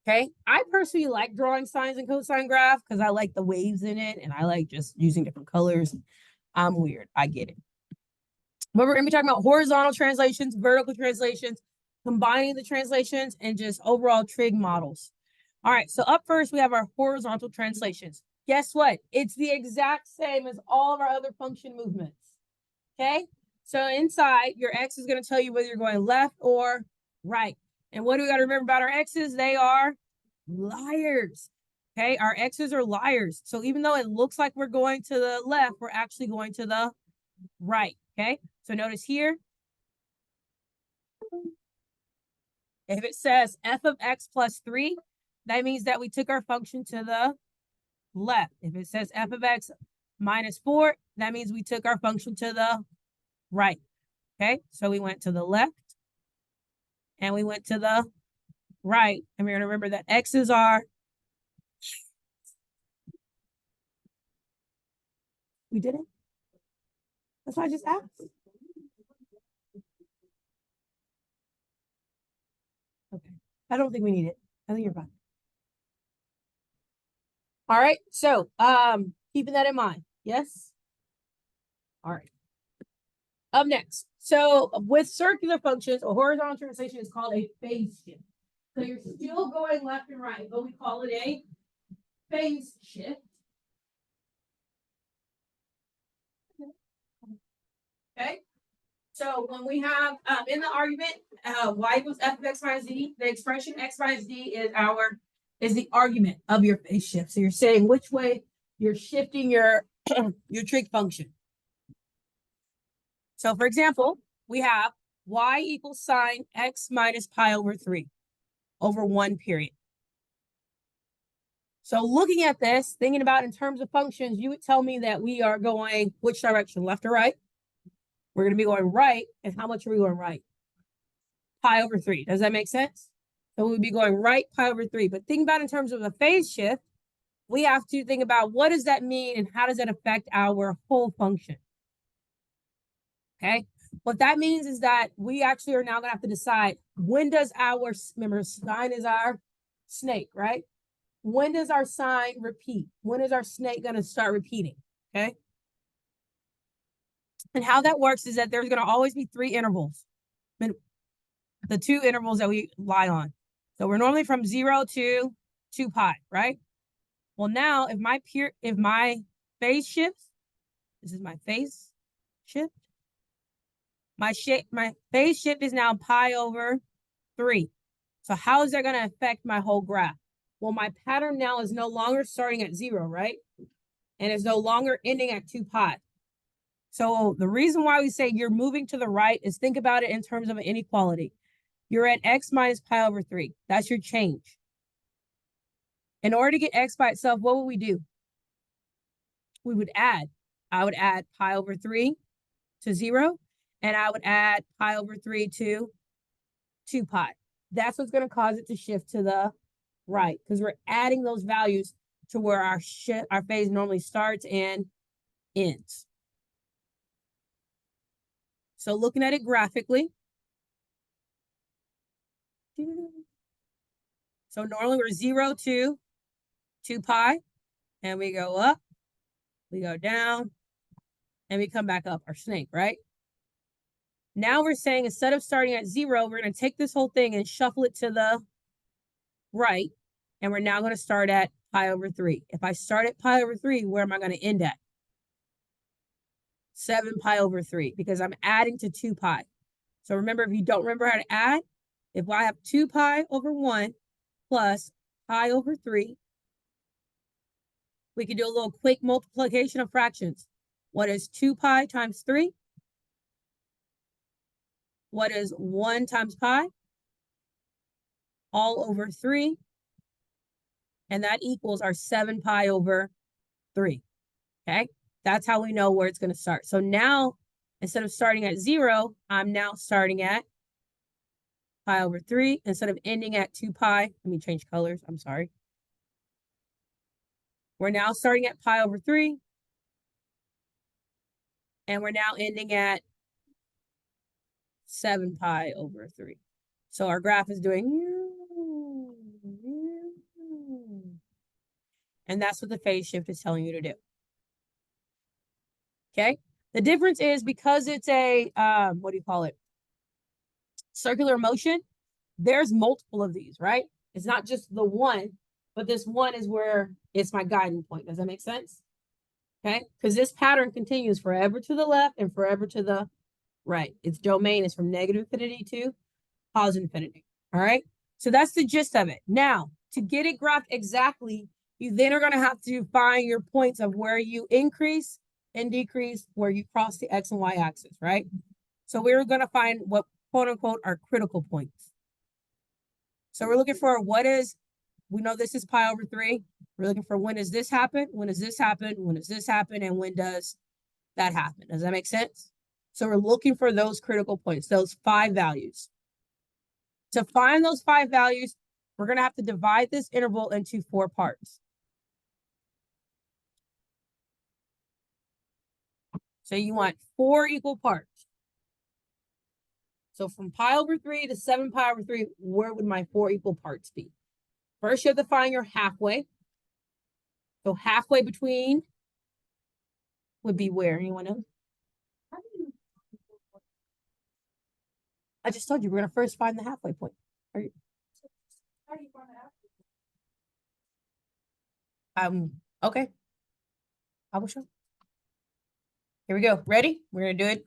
Okay. I personally like drawing sines and cosine graph because I like the waves in it and I like just using different colors. I'm weird. I get it. But we're going to be talking about horizontal translations, vertical translations, combining the translations, and just overall trig models. All right. So up first, we have our horizontal translations. Guess what? It's the exact same as all of our other function movements. Okay. So inside, your x is going to tell you whether you're going left or right. And what do we got to remember about our x's? They are liars. Okay, our x's are liars. So even though it looks like we're going to the left, we're actually going to the right. Okay, so notice here, if it says f of x plus 3, that means that we took our function to the left. If it says f of x minus 4, that means we took our function to the right. Okay, so we went to the left and we went to the right. And we're going to remember that x's are, we did it? That's what I just asked. Okay. I don't think we need it. I think you're fine. All right. So, keeping that in mind. Yes. All right. Up next. So, with circular functions, a horizontal translation is called a phase shift. So you're still going left and right, but we call it a phase shift. Okay. So when we have in the argument y equals f of x minus d, the expression x minus d is the argument of your phase shift. So you're saying which way you're shifting your your trig function. So for example, we have y equals sine x minus pi over 3 over 1 period. So looking at this, thinking about in terms of functions, you would tell me that we are going which direction, left or right? We're going to be going right. And how much are we going right? Pi over 3. Does that make sense? So we'd be going right pi over 3. But think about in terms of a phase shift, we have to think about what does that mean and how does that affect our whole function? Okay. What that means is that we actually are now going to have to decide when does our, remember, sine is our snake, right? When does our sine repeat? When is our snake going to start repeating? Okay. And how that works is that there's going to always be 3 intervals, the 2 intervals that we lie on. So we're normally from 0 to 2 pi, right? Well, now if my phase shifts, this is my phase shift. My phase shift is now pi over 3. So how is that going to affect my whole graph? Well, my pattern now is no longer starting at 0, right? And it's no longer ending at 2 pi. So the reason why we say you're moving to the right is think about it in terms of an inequality. You're at x minus pi over 3. That's your change. In order to get x by itself, what would we do? We would add. I would add pi over 3 to 0, and I would add pi over 3 to 2 pi. That's what's going to cause it to shift to the right, because we're adding those values to where our phase normally starts and ends. So looking at it graphically, so normally we're 0 to 2 pi, and we go up, we go down, and we come back up, our snake, right? Now we're saying instead of starting at 0, we're going to take this whole thing and shuffle it to the right, and we're now going to start at pi over 3. If I start at pi over 3, where am I going to end at? 7 pi over 3, because I'm adding to 2 pi. So remember, if you don't remember how to add, if I have 2 pi over 1 plus pi over 3, we can do a little quick multiplication of fractions. What is 2 pi times 3? What is 1 times pi? All over 3. And that equals our 7 pi over 3. Okay? That's how we know where it's going to start. So now, instead of starting at 0, I'm now starting at pi over 3. Instead of ending at 2 pi, let me change colors. I'm sorry. We're now starting at pi over 3. And we're now ending at 7 pi over 3. So our graph is doing And that's what the phase shift is telling you to do. Okay. The difference is because it's a, what do you call it? Circular motion. There's multiple of these, right? It's not just the one, but this one is where it's my guiding point. Does that make sense? Okay. Because this pattern continues forever to the left and forever to the right. Its domain is from negative infinity to positive infinity. All right. So that's the gist of it. Now, to get it graphed exactly, you then are going to have to find your points of where you increase and decrease, where you cross the X and Y axis, right? So we're going to find what quote unquote are critical points. So we're looking for what is, we know this is pi over 3. We're looking for when does this happen? When does this happen? When does this happen? And when does that happen? Does that make sense? So we're looking for those critical points, those 5 values. To find those 5 values, we're going to have to divide this interval into 4 parts. So you want 4 equal parts. So from pi over 3 to 7 pi over 3, where would my 4 equal parts be? First, you have to find your halfway. So halfway between would be where? Anyone know? I just told you we're going to first find the halfway point. How do you find the halfway point? Okay. I will show. Here we go. Ready? We're going to do it.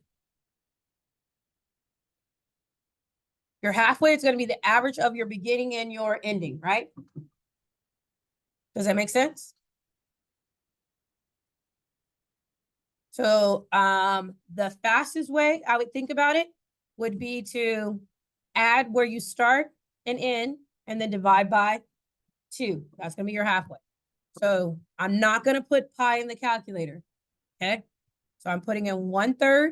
Your halfway is going to be the average of your beginning and your ending, right? Does that make sense? So the fastest way I would think about it would be to add where you start and end and then divide by 2. That's going to be your halfway. So I'm not going to put pi in the calculator. Okay. So I'm putting in 1/3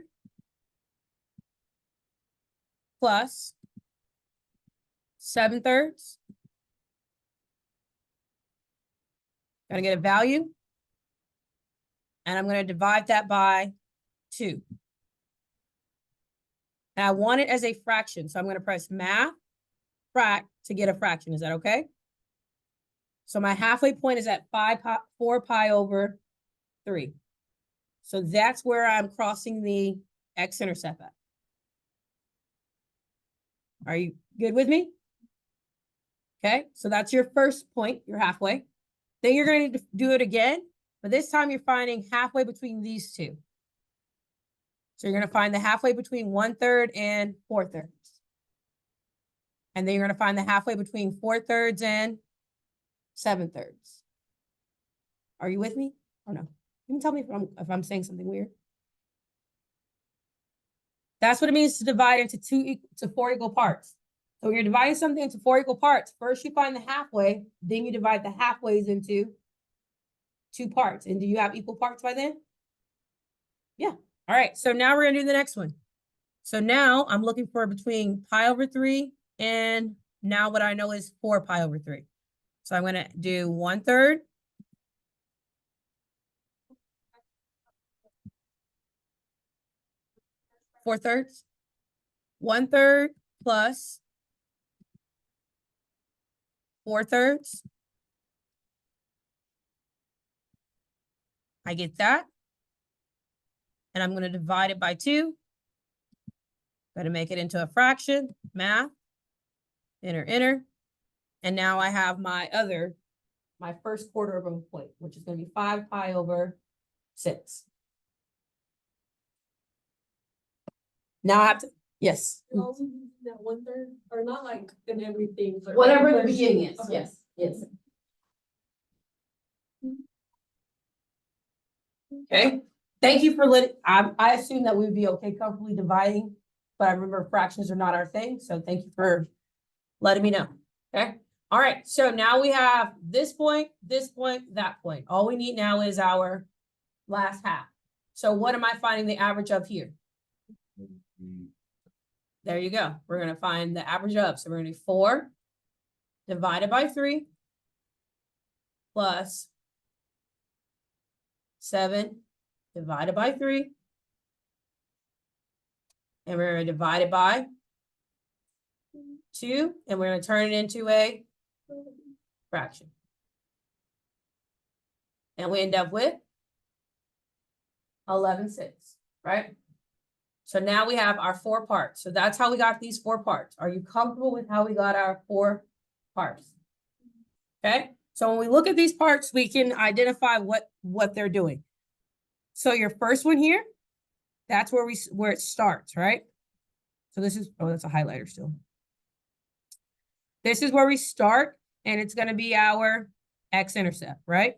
plus 7/3. Going to get a value. And I'm going to divide that by 2. And I want it as a fraction. So I'm going to press math, frac to get a fraction. Is that okay? So my halfway point is at 4 pi over 3. So that's where I'm crossing the x-intercept at. Are you good with me? Okay, so that's your first point, your halfway. Then you're going to do it again, but this time you're finding halfway between these two. So you're going to find the halfway between 1/3 and 4/3. And then you're going to find the halfway between 4/3 and 7/3. Are you with me or no? You can tell me if I'm saying something weird. That's what it means to divide into 4 equal parts. So when you're dividing something into 4 equal parts, first you find the halfway, then you divide the halfways into 2 parts. And do you have equal parts by then? Yeah. All right. So now we're going to do the next one. So now I'm looking for between pi over 3 and now what I know is 4 pi over 3. So I'm going to do 1/3. Four thirds. 1/3 plus 4/3. I get that. And I'm going to divide it by 2. Going to make it into a fraction. Math. Enter. And now I have my first quarter of a point, which is going to be 5 pi over 6. Now I have to, yes. Also that 1/3, or not like in everything. But Whatever the beginning is, okay. Yes. Okay, thank you for letting, I assume that we would be okay comfortably dividing, but I remember fractions are not our thing, so thank you for letting me know, okay? All right, so now we have this point, that point. All we need now is our last half. So what am I finding the average of here? There you go. We're going to find the average of. So we're going to do 4 divided by 3 plus 7 divided by 3. And we're going to divide it by 2. And we're going to turn it into a fraction. And we end up with 11.6, right? So now we have our 4 parts. So that's how we got these 4 parts. Are you comfortable with how we got our 4 parts? Okay. So when we look at these parts, we can identify what they're doing. So your first one here, that's where it starts, right? So this is, oh, that's a highlighter still. This is where we start, and it's going to be our x-intercept, right?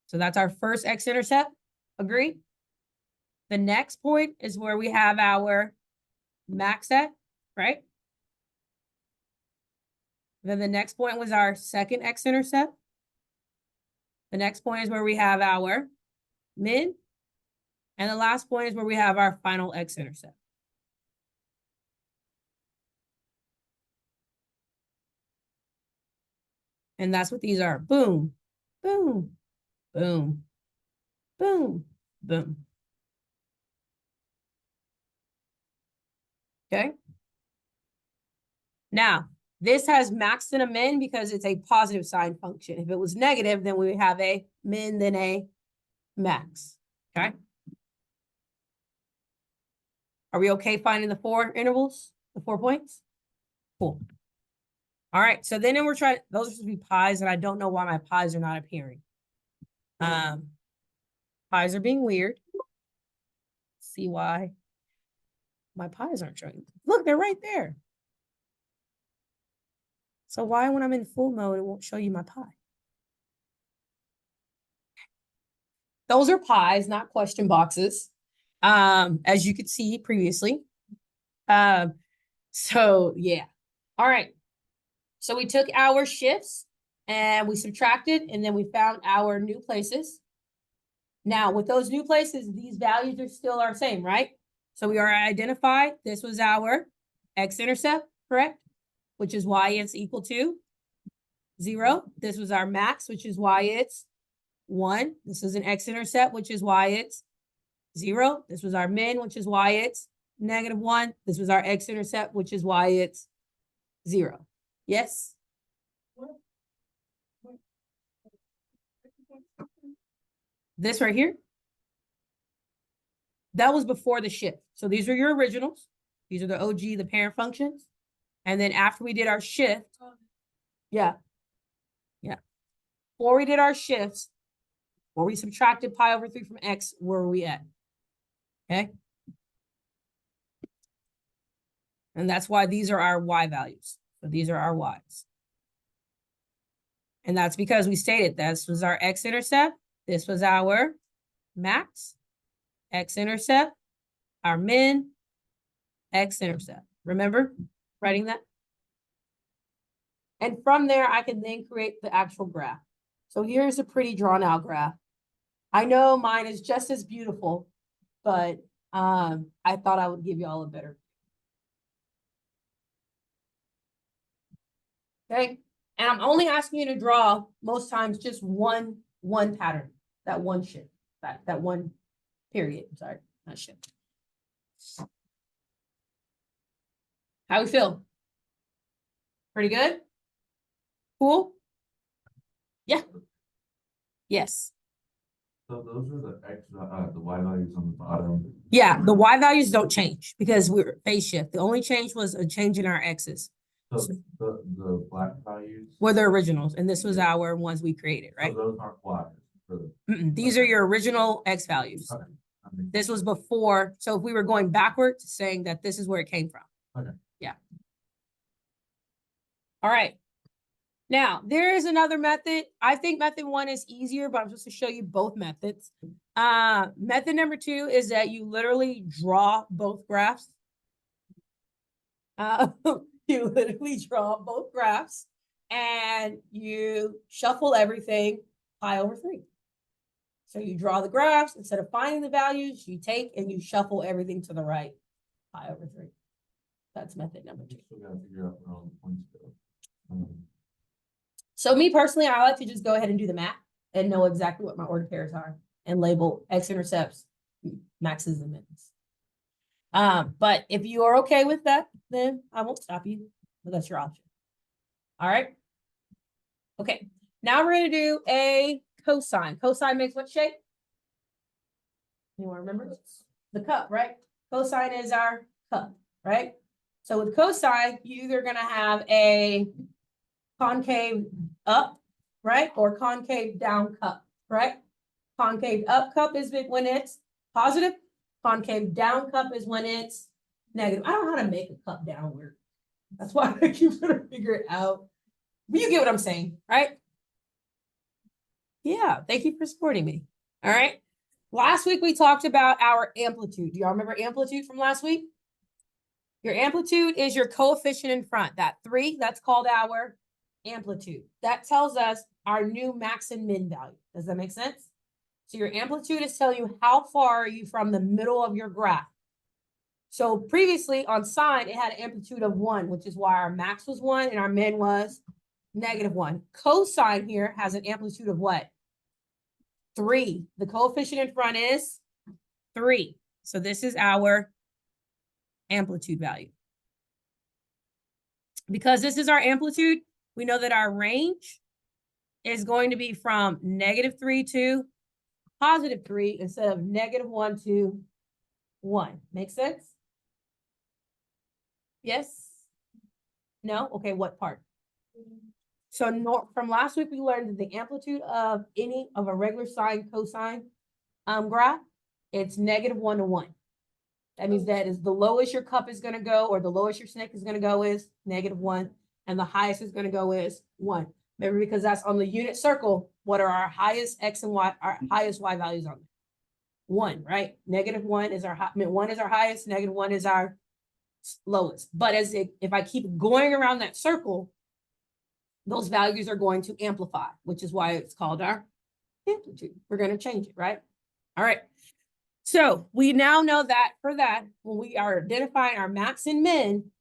So that's our first x-intercept. Agree? The next point is where we have our max at, right? Then the next point was our second x-intercept. The next point is where we have our min. And the last point is where we have our final x-intercept. And that's what these are. Boom, boom, boom, boom, boom. Okay. Now, this has max and a min because it's a positive sign function. If it was negative, then we would have a min, then a max. Okay. Are we okay finding the 4 intervals, the 4 points? Cool. All right. So then we're trying, those are supposed to be pies, and I don't know why my pies are not appearing. Pies are being weird. See why my pies aren't showing. Look, they're right there. So why, when I'm in full mode, it won't show you my pie? Those are pies, not question boxes, as you could see previously. So yeah. All right. So we took our shifts and we subtracted, and then we found our new places. Now, with those new places, these values are still our same, right? So we are identified. This was our x-intercept, correct? Which is why it's equal to 0. This was our max, which is why it's 1. This is an x-intercept, which is why it's 0. This was our min, which is why it's -1. This was our x-intercept, which is why it's 0. Yes? This right here? That was before the shift. So these are your originals. These are the OG, the parent functions. And then after we did our shift, yeah. Before we did our shifts, where we subtracted pi over 3 from x, where were we at? Okay. And that's why these are our y values. So these are our y's. And that's because we stated this was our x-intercept. This was our max, x-intercept, our min, x-intercept. Remember writing that? And from there, I can then create the actual graph. So here's a pretty drawn out graph. I know mine is just as beautiful, but I thought I would give you all a better. Okay. And I'm only asking you to draw most times just one pattern, that one shift, that one period. Sorry, not shift. How we feel? Pretty good? Cool? Yeah. Yes. So those are the X, the Y values on the bottom. Yeah, the Y values don't change because we're phase shift. The only change was a change in our X's. So the black values. Were the originals, and this was our ones we created, right? So those aren't Y's. These are your original X values. Okay. This was before, so if we were going backwards, saying that this is where it came from. Okay. Yeah. All right. Now, there is another method. I think method 1 is easier, but I'm just to show you both methods. Method number 2 is that you literally draw both graphs. You literally draw both graphs and you shuffle everything pi over 3. So you draw the graphs, instead of finding the values, you take and you shuffle everything to the right, pi over 3. That's method number 2. Still gotta figure out where all the points go. So me personally, I like to just go ahead and do the math and know exactly what my ordered pairs are and label x-intercepts, maxes, and mins. But if you are okay with that, then I won't stop you, but that's your option. All right. Okay. Now we're going to do a cosine. Cosine makes what shape? Anyone remember? The cup, right? Cosine is our cup, right? So with cosine, you're either gonna have a concave up, right? Or concave down cup, right? Concave up cup is when it's positive. Concave down cup is when it's negative. I don't know how to make a cup downward. That's why I keep trying to figure it out. But you get what I'm saying, right? Yeah, thank you for supporting me. All right. Last week we talked about our amplitude. Do y'all remember amplitude from last week? Your amplitude is your coefficient in front. That 3, that's called our amplitude. That tells us our new max and min value. Does that make sense? So your amplitude is telling you how far are you from the middle of your graph. So previously on sine, it had an amplitude of 1, which is why our max was 1 and our min was -1. Cosine here has an amplitude of what? 3. The coefficient in front is 3. So this is our amplitude value. Because this is our amplitude, we know that our range is going to be from -3 to +3 instead of -1 to 1. Make sense? Yes? No? Okay, what part? So from last week, we learned that the amplitude of any of a regular sine cosine graph, it's -1 to 1. That means that is the lowest your cup is going to go, or the lowest your snake is going to go is -1, and the highest is going to go is 1. Remember, because that's on the unit circle, what are our highest x and y, our highest y values on? 1, right? -1 is our high, 1 is our highest, -1 is our lowest. But if I keep going around that circle, those values are going to amplify, which is why it's called our amplitude. We're going to change it, right? All right. So we now know that for that, when we are identifying our max and min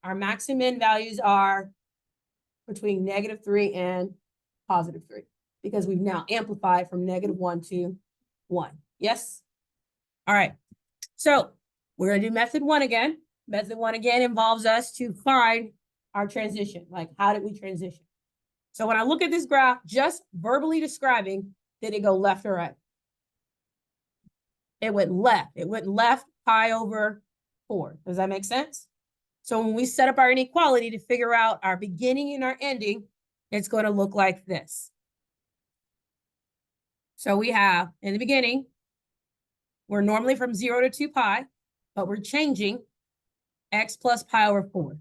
values are between -3 and +3, because we've now amplified from -1 to 1. Yes? All right. So we're going to do method 1 again. Method 1 again involves us to find our transition. Like, how did we transition? So when I look at this graph, just verbally describing, did it go left or right? It went left. It went left pi over 4. Does that make sense? So when we set up our inequality to figure out our beginning and our ending, it's going to look like this. So we have, in the beginning, we're normally from 0 to 2 pi, but we're changing x plus pi over 4.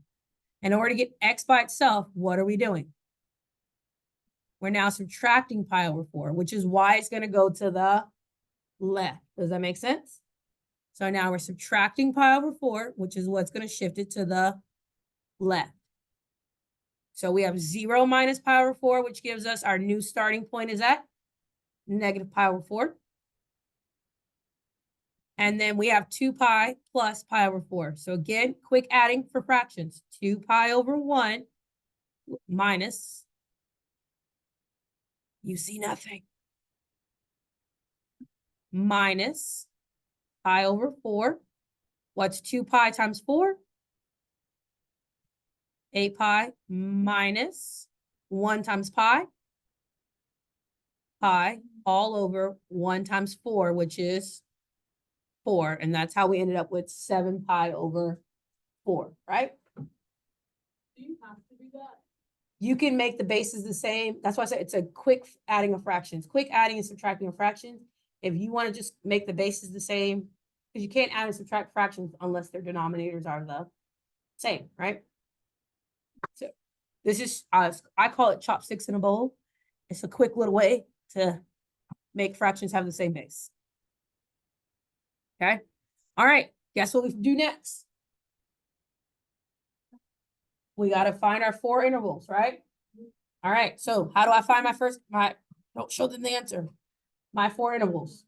In order to get x by itself, what are we doing? We're now subtracting pi over 4, which is why it's going to go to the left. Does that make sense? So now we're subtracting pi over 4, which is what's going to shift it to the left. So we have 0 minus pi over 4, which gives us our new starting point is at negative pi over 4. And then we have 2 pi plus pi over 4. So again, quick adding for fractions. 2 pi over 1 minus, you see nothing, minus pi over 4. What's 2 pi times 4? 8 pi minus 1 times pi. Pi all over 1 times 4, which is 4. And that's how we ended up with 7 pi over 4, right? Do you have to do that? You can make the bases the same. That's why I said it's a quick adding of fractions. Quick adding and subtracting of fractions. If you want to just make the bases the same, because you can't add and subtract fractions unless their denominators are the same, right? So this is, I call it chopsticks in a bowl. It's a quick little way to make fractions have the same base. Okay. All right. Guess what we do next? We got to find our 4 intervals, right? All right. So how do I find don't show them the answer. My 4 intervals.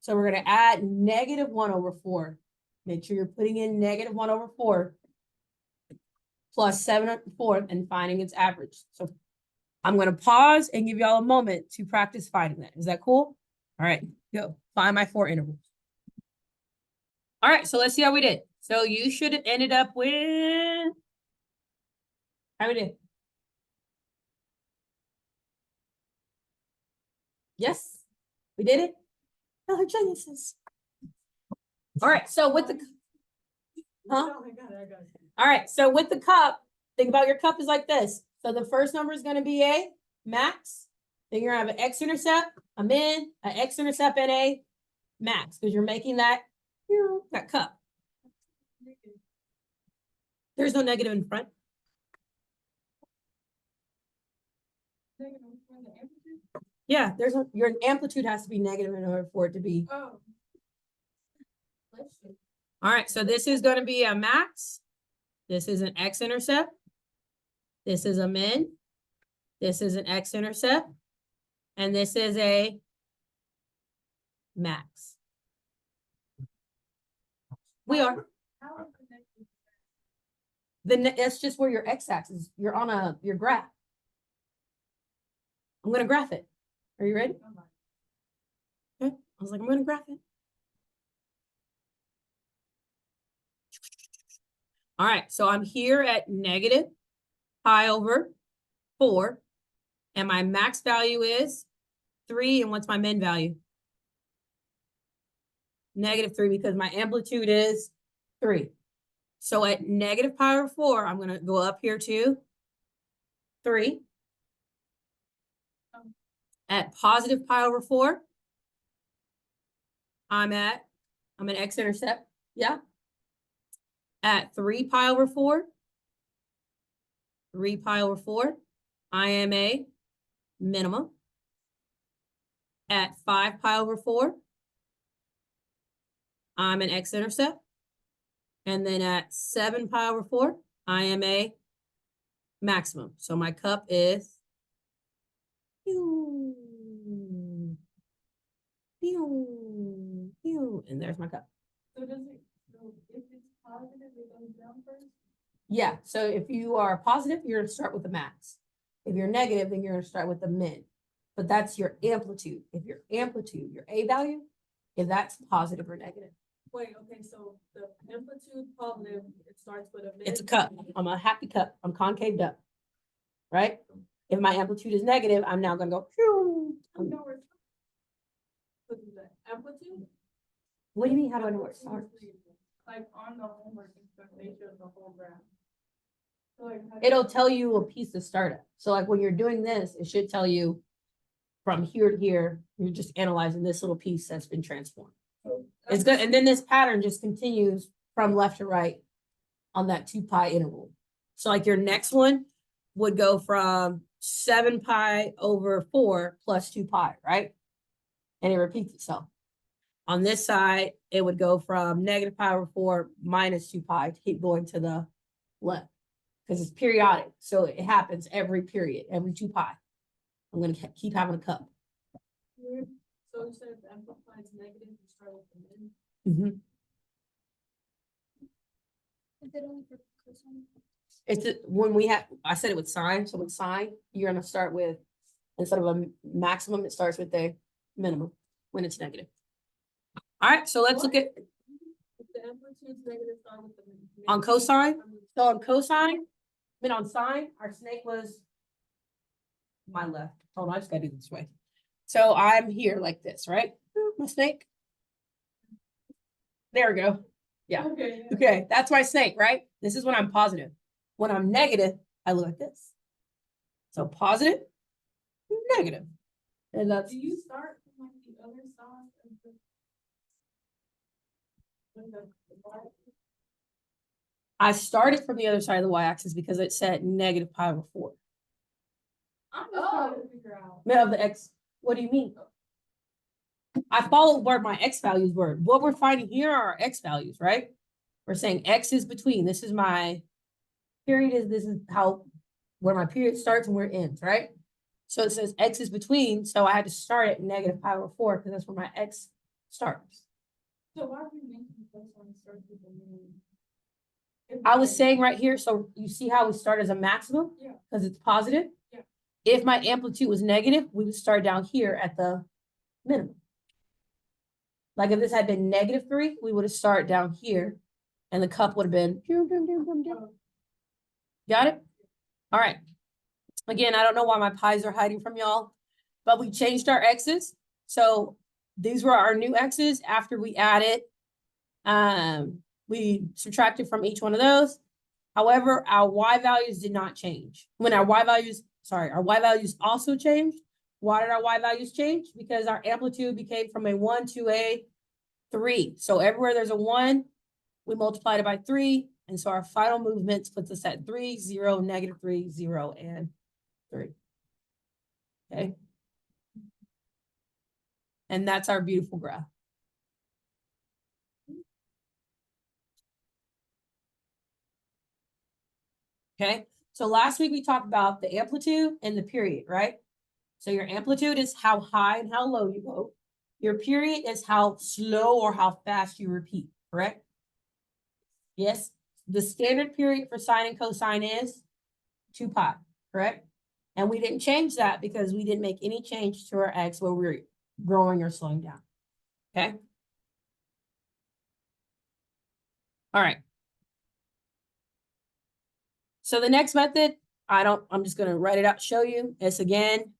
So we're going to add -1 over 4. Make sure you're putting in -1 over 4 plus 7/4 and finding its average. So I'm going to pause and give y'all a moment to practice finding that. Is that cool? All right, go find my 4 intervals. All right, so let's see how we did. So you should have ended up with, how we did? Yes, we did it. Oh, geniuses. All right, so with the, huh? Oh, I got it, I got it. All right, so with the cup, think about your cup is like this. So the first number is gonna be a max. Then you're gonna have an x-intercept, a min, an x-intercept, and a max, because you're making that cup. There's no negative in front. Yeah, your amplitude has to be negative in order for it to be. Oh. All right, so this is gonna be a max. This is an x-intercept. This is a min. This is an x-intercept. And this is a max. We are. That's just where your x-axis, you're on your graph. I'm gonna graph it. Are you ready? Okay. I was like, I'm gonna graph it. All right, so I'm here at negative pi over 4, and my max value is 3, and what's my min value? -3, because my amplitude is 3. So at negative pi over 4, I'm gonna go up here to 3. At positive pi over 4, I'm an x-intercept, yeah. At 3 pi over 4, 3 pi over 4, I am a minimum. At 5 pi over 4, I'm an x-intercept. And then at 7 pi over 4, I am a maximum. So my cup is and there's my cup. So does it, so if it's positive, it goes down first? Yeah, so if you are positive, you're gonna start with the max. If you're negative, then you're gonna start with the min. But that's your amplitude. If your amplitude, your A value, if that's positive or negative. Wait, okay, so the amplitude positive, it starts with a min. It's a cup. I'm a happy cup. I'm concaved up. Right? If my amplitude is negative, I'm now gonna go. I know where it's from. What is that, amplitude? What do you mean? How do I know where it starts? Like on the homework, they show the whole graph. So like, how do It'll you- tell you a piece to start at. So like when you're doing this, it should tell you from here to here, you're just analyzing this little piece that's been transformed. It's good. And then this pattern just continues from left to right on that 2 pi interval. So like your next one would go from 7 pi over 4 plus 2 pi, right? And it repeats itself. On this side, it would go from negative pi over 4 minus 2 pi to keep going to the left. Because it's periodic. So it happens every period, every 2 pi. I'm going to keep having a cup. So you said if the amplitude is negative, you start with the min. Mhm. Is it only for cosine? When we have, I said it with sine. So with sine, you're going to start with, instead of a maximum, it starts with a minimum when it's negative. All right, so let's look at, If the amplitude is negative, start with the min. on cosine. So on cosine, then on sine, our snake was my left. Hold on, I just gotta do it this way. So I'm here like this, right? My snake. There we go. Yeah. Okay. yeah. Okay, that's my snake, right? This is when I'm positive. When I'm negative, I look like this. So positive, negative. And that's, Do you start from like the other side of the? when the bar- I started from the other side of the y-axis because it said negative pi over 4. I'm just trying to figure out. Middle of the x, what do you mean? I followed where my x values were. What we're finding here are our x values, right? We're saying x is between. This is my period, this is how, where my period starts and where it ends, right? So it says x is between, so I had to start at negative pi over 4 because that's where my x starts. So why are we making this one start with the min? If I was the- saying right here, so you see how we start as a maximum? Yeah. Because it's positive? Yeah. If my amplitude was negative, we would start down here at the minimum. Like if this had been -3, we would have started down here and the cup would have been. Got it? All right. Again, I don't know why my pies are hiding from y'all, but we changed our x's. So these were our new x's after we added, we subtracted from each one of those. However, our y values did not change. When our y values also changed. Why did our y values change? Because our amplitude became from a 1 to a 3. So everywhere there's a 1, we multiplied it by 3. And so our final movements puts us at 3, 0, -3, 0, and 3. Okay. And that's our beautiful graph. Okay. So last week we talked about the amplitude and the period, right? So your amplitude is how high and how low you go. Your period is how slow or how fast you repeat, correct? Yes. The standard period for sine and cosine is 2 pi, correct? And we didn't change that because we didn't make any change to our x where we're growing or slowing down. Okay. All right. So the next method, I'm just going to write it out, show you. It's again,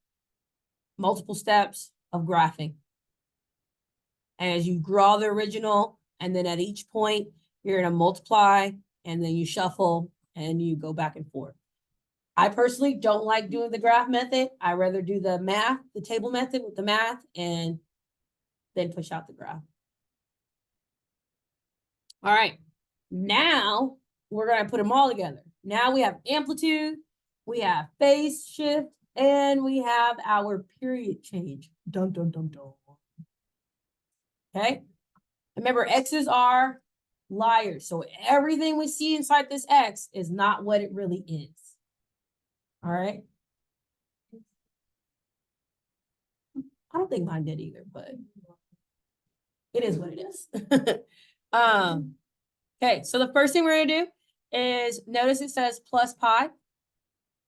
multiple steps of graphing. And as you draw the original, and then at each point, you're going to multiply, and then you shuffle, and you go back and forth. I personally don't like doing the graph method. I rather do the math, the table method with the math, and then push out the graph. All right. Now, we're going to put them all together. Now we have amplitude, we have phase shift, and we have our period change. Dun, dun, dun, dun. Okay. Remember, x's are liars. So everything we see inside this x is not what it really is. All right. I don't think mine did either, but it is what it is. Okay, so the first thing we're going to do is notice it says plus pi.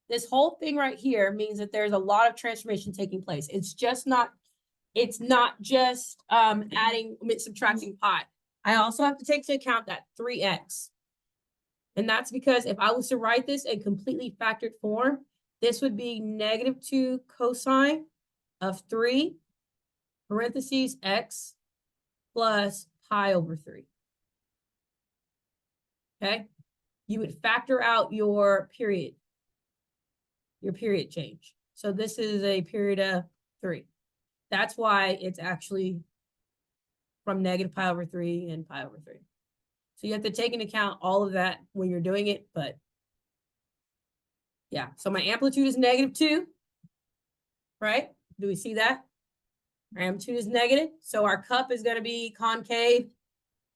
This whole thing right here means that there's a lot of transformation taking place. It's not just subtracting pi. I also have to take into account that 3x. And that's because if I was to write this in completely factored form, this would be -2 cosine of 3 parentheses x plus pi over 3. Okay, you would factor out your period change. So this is a period of 3. That's why it's actually from -pi over 3 and pi over 3. So you have to take into account all of that when you're doing it, but yeah. So my amplitude is -2, right? Do we see that? Our amplitude is negative, so our cup is going to be concave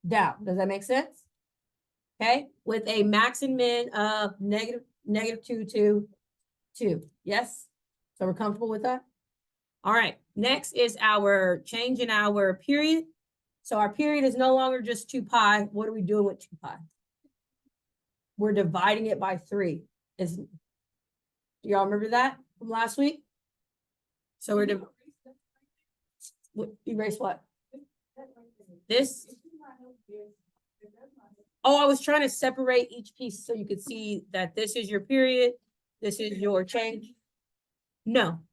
down. Does that make sense? Okay, with a max and min of -2 to 2. Yes? So we're comfortable with that? All right, next is our change in our period. So our period is no longer just 2 pi. What are we doing with 2 pi? We're dividing it by 3. Do y'all remember that from last week? So we're erase what? This? Oh, I was trying to separate each piece so you could see that this is your period. This is your change. No.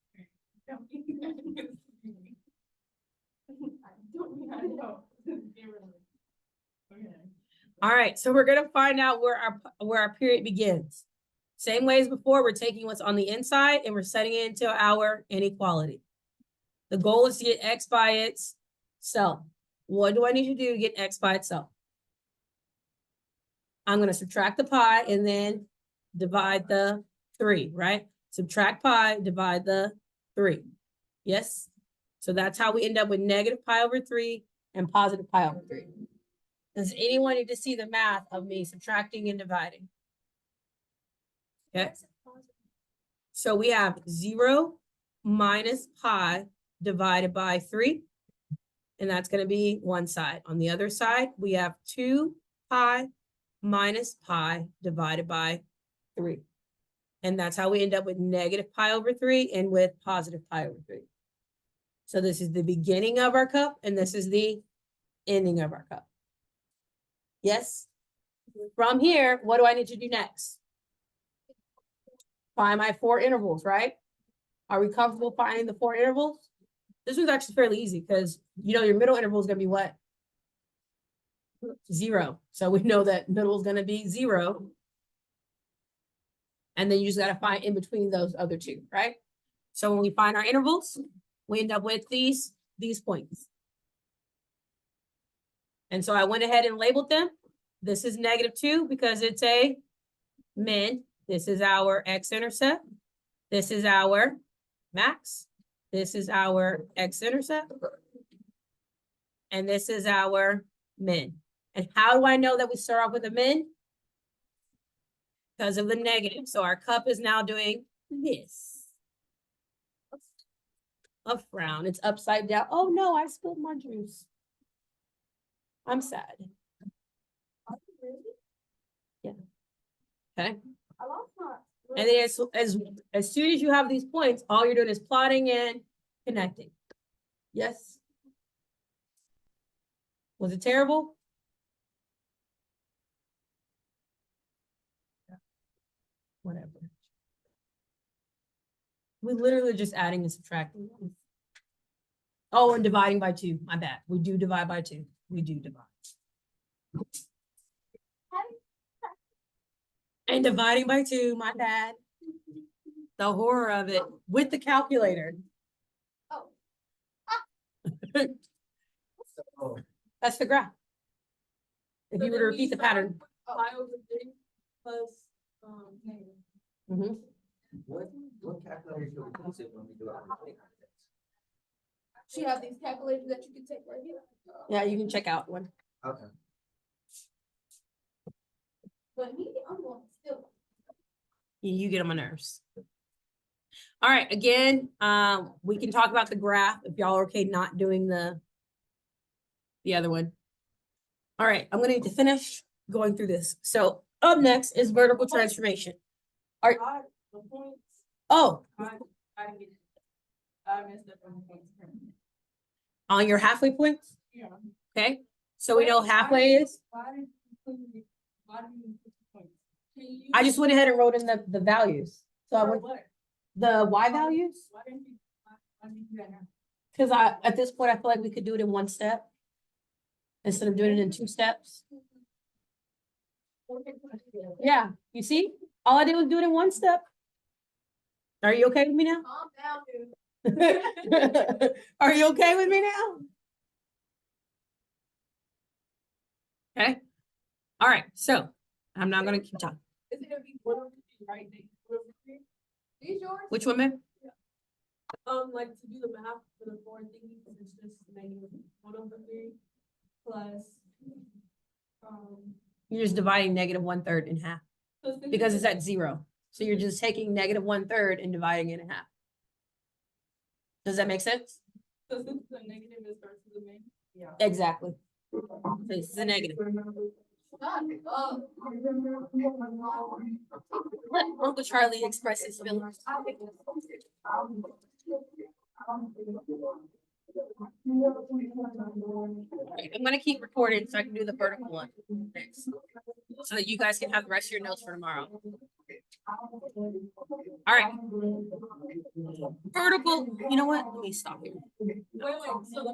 All right, so we're going to find out where our period begins. Same way as before, we're taking what's on the inside and we're setting it into our inequality. The goal is to get x by itself. What do I need to do to get x by itself? I'm going to subtract the pi and then divide the 3, right? Subtract pi, divide the 3. Yes? So that's how we end up with -pi over 3 and positive pi over 3. Does anyone need to see the math of me subtracting and dividing? Okay. So we have 0 minus pi divided by 3. And that's going to be one side. On the other side, we have 2 pi minus pi divided by 3. And that's how we end up with -pi over 3 and with positive pi over 3. So this is the beginning of our cup, and this is the ending of our cup. Yes? From here, what do I need to do next? Find my 4 intervals, right? Are we comfortable finding the 4 intervals? This one's actually fairly easy because you know your middle interval is gonna be what? 0. So we know that middle is gonna be 0. And then you just gotta find in between those other two, right? So when we find our intervals, we end up with these points. And so I went ahead and labeled them. This is -2 because it's a min. This is our x-intercept. This is our max. This is our x-intercept. And this is our min. And how do I know that we start off with a min? Because of the negative. So our cup is now doing this. A frown. It's upside down. Oh no, I spilled my juice. I'm sad. Yeah. Okay. I lost my. And then as soon as you have these points, all you're doing is plotting and connecting. Yes. Was it terrible? Whatever. We literally just adding and subtracting. Oh, and dividing by 2. My bad. We do divide by 2. We do divide. And dividing by 2, my bad. The horror of it with the calculator. Oh. That's the graph. If you were to repeat the pattern. Pi over 3 plus, negative. Mhm. What calculation do we use it when we do our calculation? She have these calculators that you can take right here. Yeah, you can check out one. Okay. But me, I'm going still. You get on my nerves. All right, again, we can talk about the graph if y'all are okay not doing the other one. All right, I'm gonna need to finish going through this. So up next is vertical transformation. The points, Oh, I messed up on the points. on your halfway points, Yeah. okay? So we know halfway is, Why did you put the points? Can you use I just went ahead and wrote in the values. So I for went, what? the Y values, Why didn't you do that now? because at this point, I feel like we could do it in one step instead of doing it in 2 steps. Yeah, you see, all I did was do it in 1 step. Are you okay with me now? Calm down, dude. Are you okay with me now? Okay. All right, so I'm not gonna keep talking. Is it gonna be 1 over 3, right? 1 over 3? These yours? Which one, ma'am? Like to do the math for the 4 thingy, because it's just -1 over 3 plus, You're just dividing -1/3 in half because it's at 0. So you're just taking -1/3 and dividing it in half. Does that make sense? So since the negative is versus the main? Yeah. Exactly. This is a negative. Let Uncle Charlie express his feelings. Alright, I'm gonna keep recording so I can do the vertical one next. So that you guys can have the rest of your notes for tomorrow. All right. Vertical, you know what? Let me stop here. Wait, so the